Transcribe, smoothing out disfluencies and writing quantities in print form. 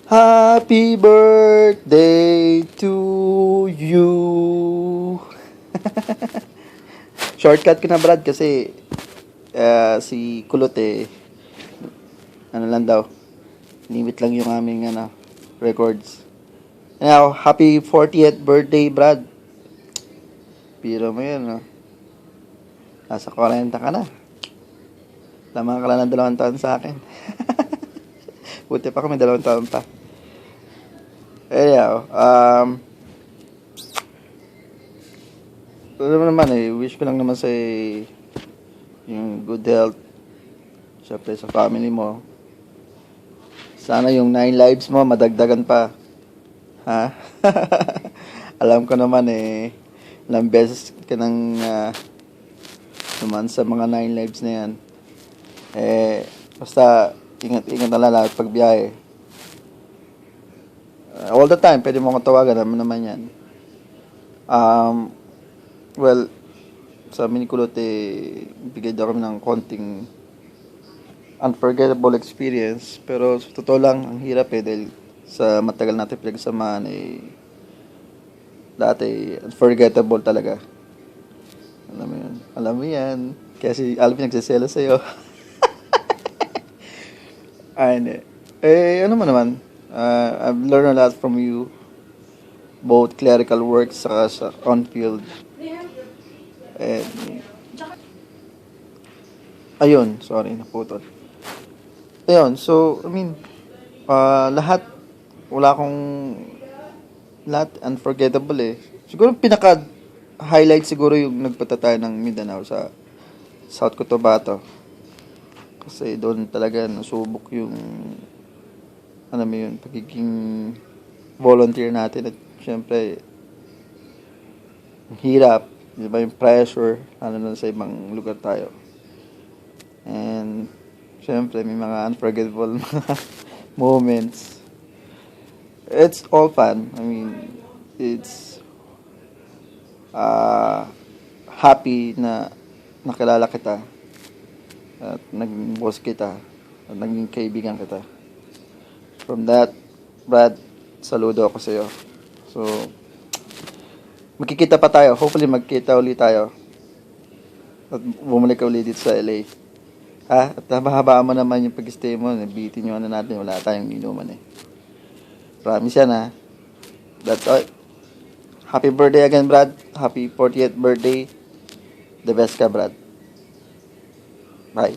Happy birthday to you. Shortcut ko na, Brad, kasi si Kulot ano lang daw, limit lang yung aming records. Now, happy 40th birthday, Brad. Biro mo yun, no? Nasa 40 ka na. Lamang ka lang ng 2 taon sa akin. Buti pa kami 2 taon pa. Anyhow, ano naman wish ko lang naman sa yung good health. Siyempre sa family mo. Sana yung 9 lives mo madagdagan pa. Ha? Alam ko naman ilang beses ka nang naman sa mga 9 lives na yan. Basta ingat na lang pag biyahe. All the time, pwede mo akong tawagan naman yan. Well, sa amin ni Kulot bigay daw kami ng konting unforgettable experience. Pero sa totoo lang, ang hirap dahil sa matagal natin pinagsamahan dati unforgettable talaga. Alam mo yun. Alam mo yan. Kaya si Alvin nagsisela sa'yo. Ay, ano mo naman? I've learned a lot from you. Both clerical work sa on-field. Ayun, sorry, naputol. Ayun, so, I mean, lahat unforgettable Siguro pinaka-highlight siguro yung nagpunta tayo ng Mindanao sa South Cotabato. Kasi doon talaga nasubok yung pagiging volunteer natin at syempre hirap, di ba, yung pressure lalo na sa ibang lugar tayo. And syempre may mga unforgettable moments. It's all fun. I mean, it's happy na nakilala kita at naging boss kita at naging kaibigan kita. From that, Brad, saludo ako sa iyo. So, magkikita pa tayo. Hopefully, magkita ulit tayo. At bumalik ka ulit dito sa LA. At haba-haba mo naman yung pag-stay mo. Nabitin yung natin. Wala tayong inuman Promise yan That's all. Happy birthday again, Brad. Happy 40th birthday. The best ka, Brad. Bye.